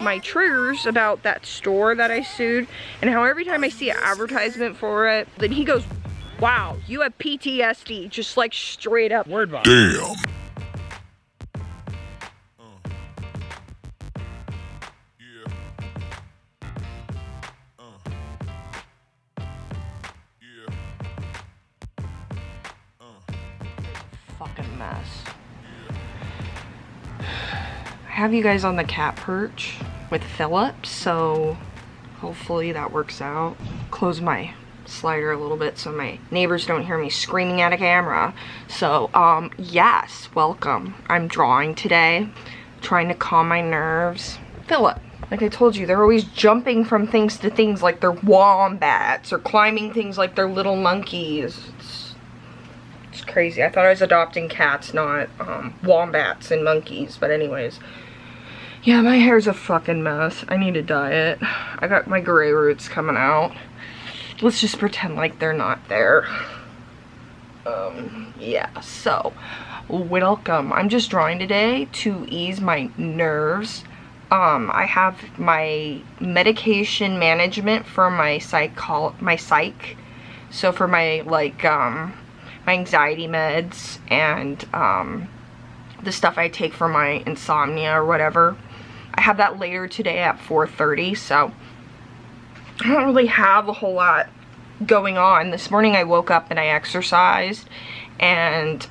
my triggers about that store that I sued, and how every time I see an advertisement for it, then he goes, wow, you have PTSD, just like straight up. Word bomb. Damn. Fucking mess. I have you guys on the cat perch with Philip, so hopefully that works out. Close my slider a little bit so my neighbors don't hear me screaming at a camera. So yes, welcome. I'm drawing today, trying to calm my nerves. Philip, like I told you, they're always jumping from things to things like they're wombats, or climbing things like they're little monkeys. It's crazy. I thought I was adopting cats, not wombats and monkeys. But anyways, yeah, my hair's a fucking mess. I need to dye it. I got my gray roots coming out. Let's just pretend like they're not there. Yeah, so welcome. I'm just drawing today to ease my nerves. I have my medication management for my psych. So for my my anxiety meds and the stuff I take for my insomnia or whatever. I have that later today at 4:30, so I don't really have a whole lot going on. This morning I woke up and I exercised and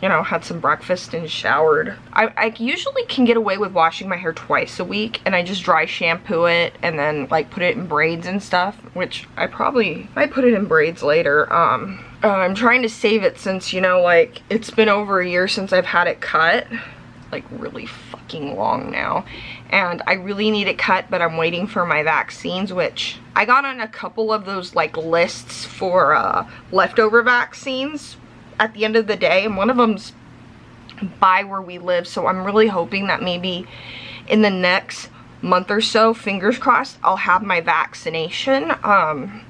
you know, had some breakfast and showered. I usually can get away with washing my hair twice a week, and I just dry shampoo it and then like put it in braids and stuff, which I probably might put it in braids later. I'm trying to save it since, you know, like it's been over a year since I've had it cut, like really fucking long now, and I really need it cut, but I'm waiting for my vaccines, which I got on a couple of those like lists for leftover vaccines at the end of the day, and one of them's by where we live, so I'm really hoping that maybe in the next month or so, fingers crossed, I'll have my vaccination. I'm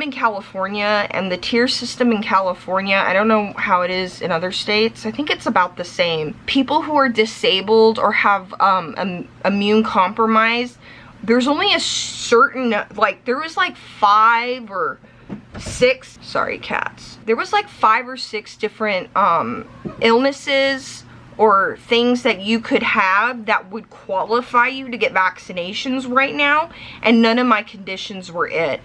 in California, and the tier system in California, I don't know how it is in other states, I think it's about the same. People who are disabled or have immune compromised, there's only a certain, like there was like 5 or 6, sorry cats, there was like 5 or 6 different illnesses or things that you could have that would qualify you to get vaccinations right now, and none of my conditions were it.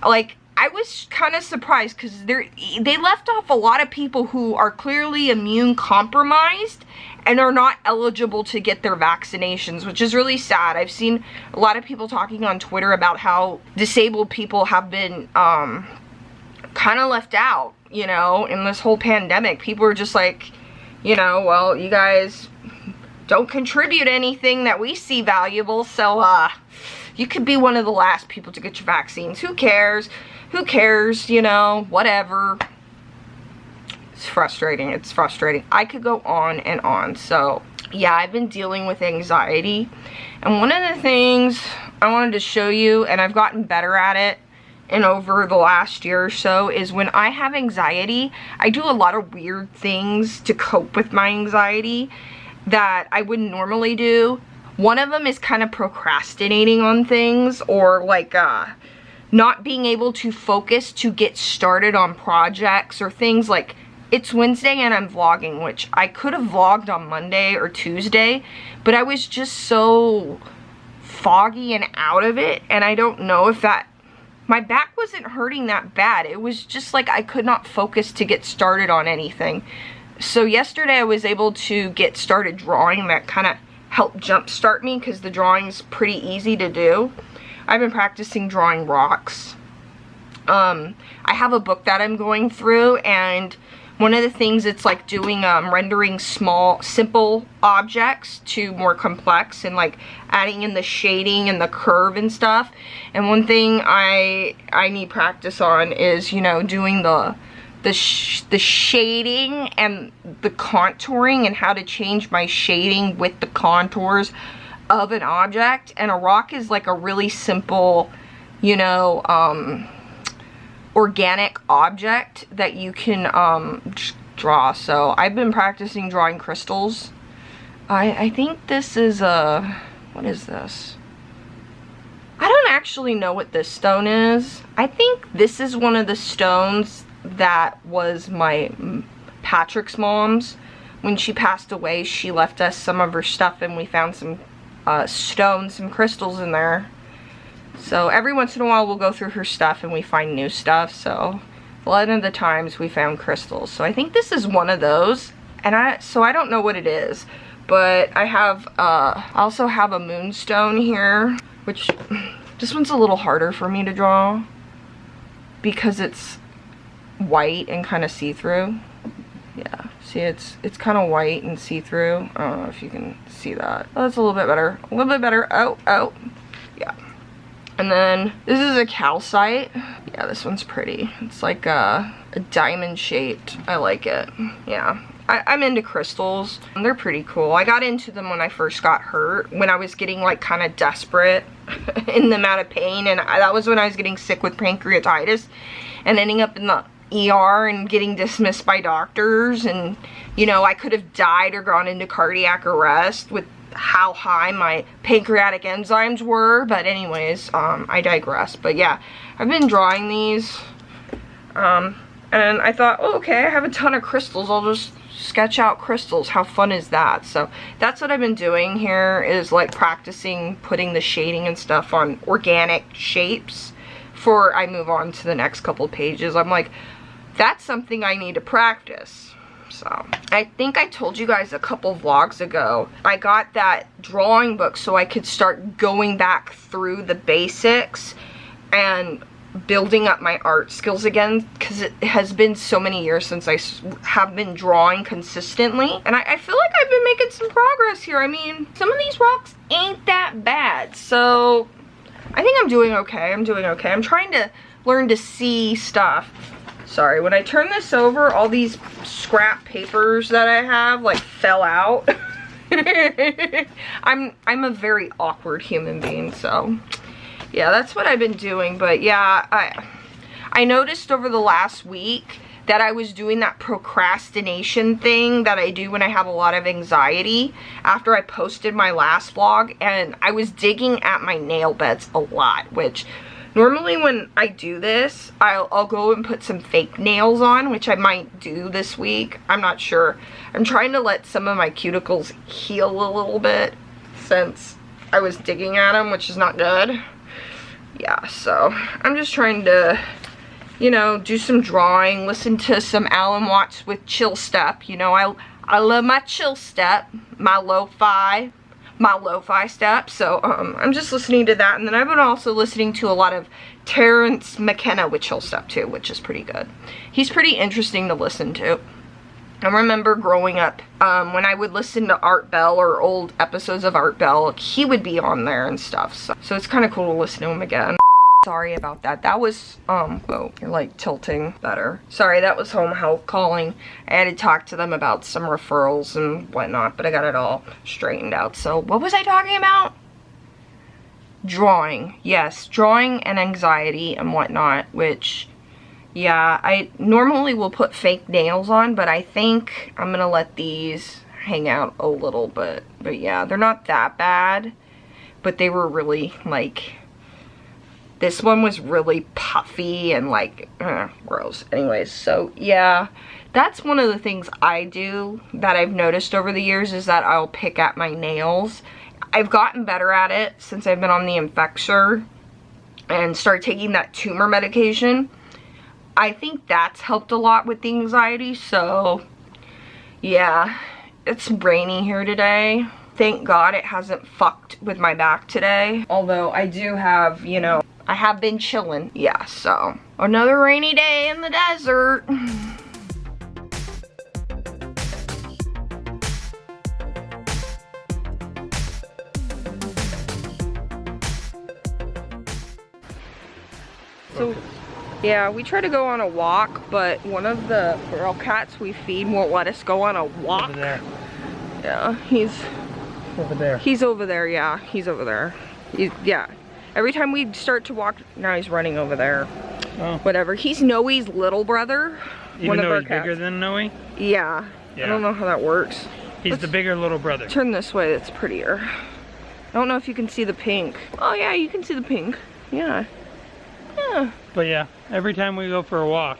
Like, I was kind of surprised because they left off a lot of people who are clearly immune compromised and are not eligible to get their vaccinations, which is really sad. I've seen a lot of people talking on Twitter about how disabled people have been kind of left out, you know, in this whole pandemic. People are just like, you know, well, you guys don't contribute anything that we see valuable, so you could be one of the last people to get your vaccines. Who cares? Who cares, you know, whatever. It's frustrating. It's frustrating. I could go on and on. So, yeah, I've been dealing with anxiety. And one of the things I wanted to show you, and I've gotten better at it and over the last year or so, is when I have anxiety, I do a lot of weird things to cope with my anxiety that I wouldn't normally do. One of them is kind of procrastinating on things, or like not being able to focus to get started on projects or things. Like, it's Wednesday and I'm vlogging, which I could have vlogged on Monday or Tuesday, but I was just so foggy and out of it, and I don't know if that, my back wasn't hurting that bad. It was just like I could not focus to get started on anything. So yesterday I was able to get started drawing. That kind of helped jumpstart me because the drawing's pretty easy to do. I've been practicing drawing rocks. I have a book that I'm going through, and one of the things it's like doing rendering small, simple objects to more complex, and like adding in the shading and the curve and stuff. And one thing I need practice on is, you know, doing the shading and the contouring, and how to change my shading with the contours of an object. And a rock is like a really simple, you know, organic object that you can draw. So I've been practicing drawing crystals. I think this is a What is this? I don't actually know what this stone is. I think this is one of the stones that was my Patrick's mom's. When she passed away, she left us some of her stuff, and we found some stones, some crystals in there. So every once in a while we'll go through her stuff and we find new stuff. So a lot of the times we found crystals. So I think this is one of those. And I don't know what it is. But I have, I also have a moonstone here, which this one's a little harder for me to draw because it's white and kind of see-through. Yeah, see, it's kind of white and see-through. I don't know if you can see that. Oh, that's a little bit better. A little bit better. Oh, yeah. And then this is a calcite. Yeah, this one's pretty. It's like a diamond shaped. I like it. Yeah. I'm into crystals. They're pretty cool. I got into them when I first got hurt, when I was getting like kind of desperate in the amount of pain, and that was when I was getting sick with pancreatitis and ending up in the ER and getting dismissed by doctors, and you know, I could have died or gone into cardiac arrest with how high my pancreatic enzymes were. But anyways, I digress. But yeah, I've been drawing these, and I thought, oh, okay, I have a ton of crystals, I'll just sketch out crystals. How fun is that? So that's what I've been doing here, is like practicing putting the shading and stuff on organic shapes before I move on to the next couple pages. I'm like, that's something I need to practice. So I think I told you guys a couple vlogs ago, I got that drawing book so I could start going back through the basics and building up my art skills again, because it has been so many years since I have been drawing consistently, and I feel like I've been making some progress here. I mean, some of these rocks ain't that bad, so I think I'm doing okay. I'm trying to learn to see stuff. Sorry, when I turn this over, all these scrap papers that I have like fell out. I'm a very awkward human being, so yeah, that's what I've been doing. But yeah, I noticed over the last week that I was doing that procrastination thing that I do when I have a lot of anxiety after I posted my last vlog, and I was digging at my nail beds a lot, which normally when I do this, I'll go and put some fake nails on, which I might do this week. I'm not sure. I'm trying to let some of my cuticles heal a little bit since I was digging at them, which is not good. Yeah, so I'm just trying to, you know, do some drawing, listen to some Alan Watts with chill step. You know, I love my chill step, my lo-fi step. So I'm just listening to that, and then I've been also listening to a lot of Terrence McKenna with chill step too, which is pretty good. He's pretty interesting to listen to. I remember growing up, when I would listen to Art Bell or old episodes of Art Bell, he would be on there and stuff. So it's kind of cool to listen to him again. Sorry about that. That was, oh, you're like tilting better. Sorry, that was home health calling. I had to talk to them about some referrals and whatnot, but I got it all straightened out. So what was I talking about? Drawing. Yes, drawing and anxiety and whatnot, which, yeah, I normally will put fake nails on, but I think I'm gonna let these hang out a little bit. But yeah, they're not that bad, but they were really like, this one was really puffy and like, gross. Anyways, so yeah, that's one of the things I do that I've noticed over the years, is that I'll pick at my nails. I've gotten better at it since I've been on the Infexor and started taking that tumor medication. I think that's helped a lot with the anxiety. So yeah, it's rainy here today. Thank God it hasn't fucked with my back today. Although I do have, you know, I have been chilling. Yeah, so another rainy day in the desert. So yeah, we try to go on a walk, but one of the feral cats we feed won't let us go on a walk. Over there. Yeah, he's over there. He's over there, yeah, he's over there. Yeah. Every time we start to walk, now he's running over there. Oh. Whatever. He's Noe's little brother. Even though he's bigger than Noe? Yeah. I don't know how that works. He's the bigger little brother. Turn this way, that's prettier. don't know if you can see the pink. Oh yeah, you can see the pink. Yeah. Yeah. But yeah, every time we go for a walk,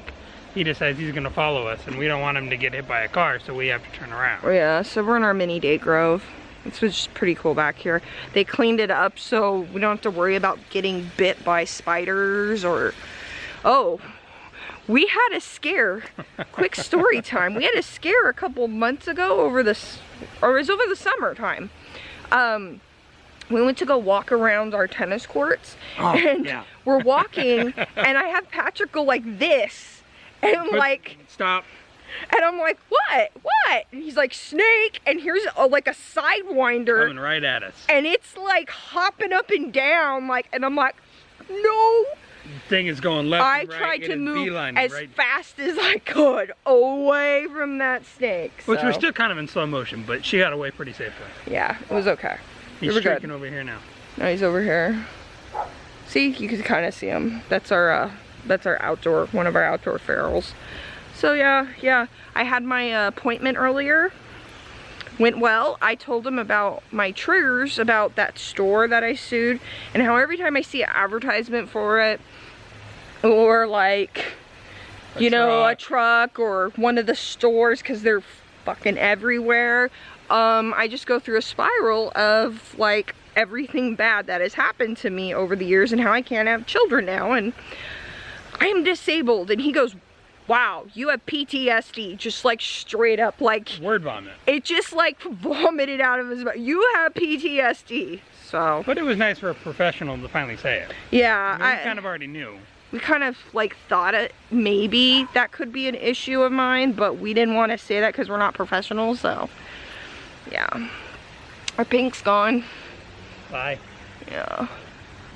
he decides he's gonna follow us, and we don't want him to get hit by a car, so we have to turn around. Oh yeah, so we're in our mini date grove. This was just pretty cool back here. They cleaned it up so we don't have to worry about getting bit by spiders or... Oh, we had a scare. Quick story time. We had a scare a couple months ago over this, or it was over the summertime. We went to go walk around our tennis courts, and yeah. We're walking, and I have Patrick go like this, and I'm like, stop. And I'm like, what? What? And he's like, snake, and here's like a sidewinder. Coming right at us. And it's like hopping up and down, like, and I'm like, no. The thing is going left and right. I tried to move as fast as I could away from that snake. Which was still kind of in slow motion, but she got away pretty safely. Yeah, it was okay. He's streaking over here now. No, he's over here. See, you can kind of see him. That's our outdoor, one of our outdoor ferals. So yeah, I had my appointment earlier. Went well. I told him about my triggers, about that store that I sued, and how every time I see an advertisement for it, or like, you know, a truck or one of the stores, because they're fucking everywhere, I just go through a spiral of like everything bad that has happened to me over the years and how I can't have children now, and I am disabled. And he goes, wow, you have PTSD, just like straight up, like word vomit. It just like vomited out of his mouth. You have PTSD. So, but it was nice for a professional to finally say it. Yeah, I mean, we kind of already knew. We kind of like thought it maybe that could be an issue of mine, but we didn't want to say that because we're not professionals. So yeah, our pink's gone. Bye. Yeah.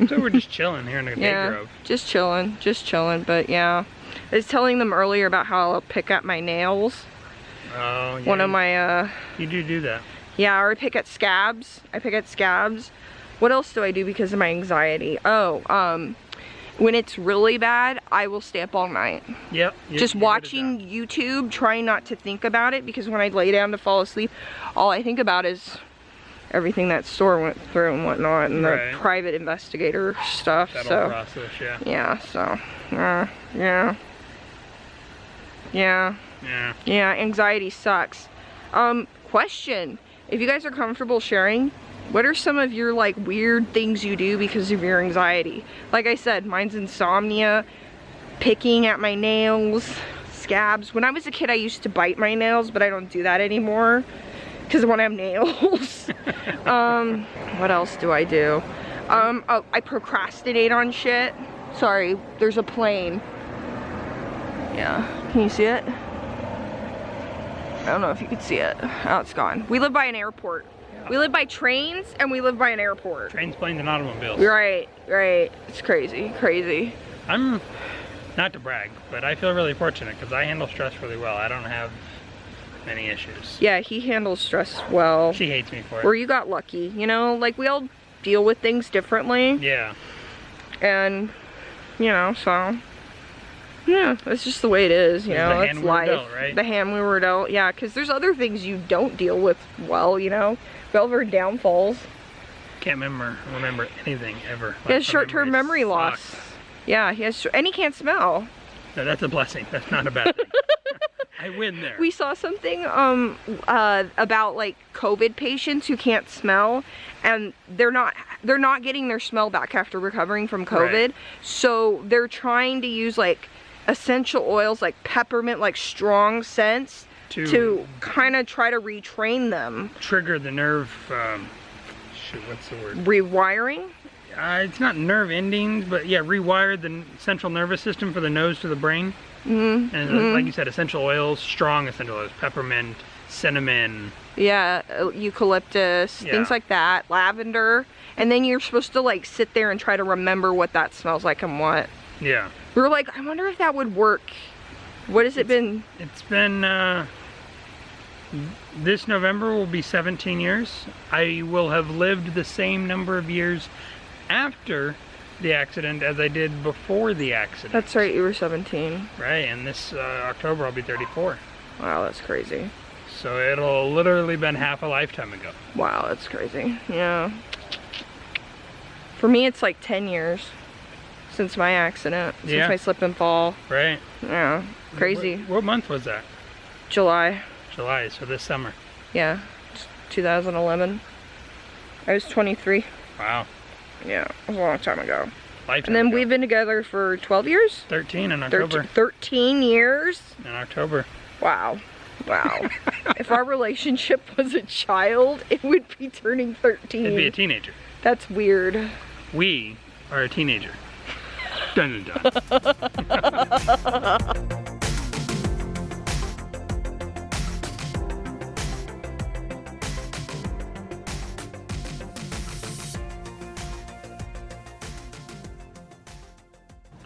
So we're just chilling here in the date grove. Just chilling. But yeah, I was telling them earlier about how I'll pick at my nails. Oh, yeah. One of my you do that. Yeah, or I pick at scabs. What else do I do because of my anxiety? Oh, when it's really bad, I will stay up all night. Yep. Just watching YouTube, trying not to think about it, because when I lay down to fall asleep, all I think about is everything that store went through and whatnot, and the private investigator stuff. That whole process, yeah. Yeah, so, yeah, anxiety sucks. Question, if you guys are comfortable sharing, what are some of your like weird things you do because of your anxiety? Like I said, mine's insomnia, picking at my nails, scabs. When I was a kid, I used to bite my nails, but I don't do that anymore because I want to have nails. What else do I do? Oh, I procrastinate on shit. Sorry, there's a plane. Yeah, can you see it? I don't know if you could see it. Oh, it's gone. We live by an airport. Yeah. We live by trains and we live by an airport. Trains, planes, and automobiles. Right. It's crazy. I'm, not to brag, but I feel really fortunate because I handle stress really well. I don't have many issues. Yeah, he handles stress well. She hates me for it. Or you got lucky, you know? Like, we all deal with things differently. Yeah. And, you know, so... yeah, it's just the way it is, you know, it's life. Dealt, right? The hand we were dealt, yeah, because there's other things you don't deal with well, you know. We all have our downfalls. Can't remember anything ever. He has short-term memory loss. Yeah, he has, and he can't smell. No, that's a blessing. That's not a bad thing. I win there. We saw something about like COVID patients who can't smell, and they're not getting their smell back after recovering from COVID. Right. So they're trying to use like essential oils like peppermint, like strong scents to kind of try to retrain them. Trigger the nerve, shoot, what's the word? Rewiring? It's not nerve endings, but yeah, rewire the central nervous system for the nose to the brain. Mm-hmm. And like you said, essential oils, strong essential oils, peppermint, cinnamon. Yeah, eucalyptus, things like that, lavender. And then you're supposed to like sit there and try to remember what that smells like and what. Yeah. We were like, I wonder if that would work. What has it been? It's been, this November will be 17 years. I will have lived the same number of years after the accident as I did before the accident. That's right, you were 17. Right, and this October I'll be 34. Wow, that's crazy. So it'll literally been half a lifetime ago. Wow, that's crazy. Yeah. For me, it's like 10 years since my accident, since my slip and fall. Right. Yeah, crazy. What month was that? July. July, so this summer. Yeah, 2011. I was 23. Wow. Yeah, it was a long time ago. Lifetime And then ago. we've been together for 12 years? 13 in October. 13 years? In October. Wow. Wow. If our relationship was a child, it would be turning 13. It'd be a teenager. That's weird. We are a teenager. Dun dun dun.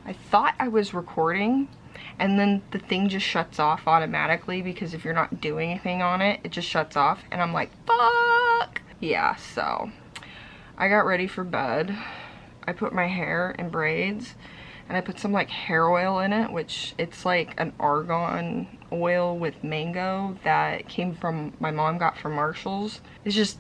I thought I was recording, and then the thing just shuts off automatically because if you're not doing anything on it, it just shuts off, and I'm like, fuck! Yeah, so I got ready for bed. I put my hair in braids, and I put some like hair oil in it, which it's like an argan oil with mango that came from, my mom got from Marshall's. It's just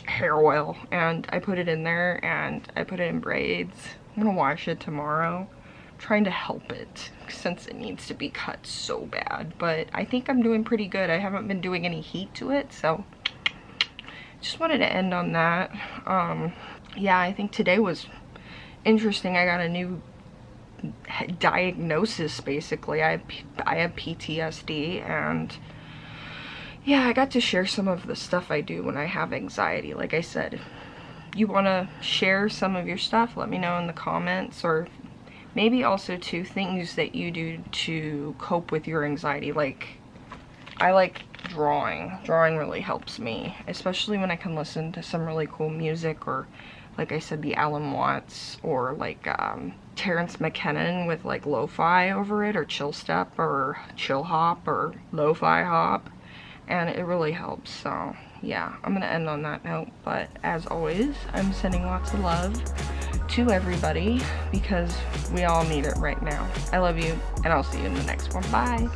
hair oil, and I put it in there, and I put it in braids. I'm gonna wash it tomorrow. I'm trying to help it since it needs to be cut so bad, but I think I'm doing pretty good. I haven't been doing any heat to it, so just wanted to end on that. Yeah, I think today was interesting. I got a new diagnosis, basically. I have PTSD, and yeah, I got to share some of the stuff I do when I have anxiety. Like I said, you want to share some of your stuff, let me know in the comments, or maybe also too things that you do to cope with your anxiety. Like, I like drawing. Drawing really helps me, especially when I can listen to some really cool music, or like I said, the Alan Watts, or like Terrence McKinnon with like lo-fi over it, or chill step, or chill hop, or lo-fi hop, and it really helps. So yeah, I'm gonna end on that note, but as always, I'm sending lots of love to everybody because we all need it right now. I love you, and I'll see you in the next one. Bye.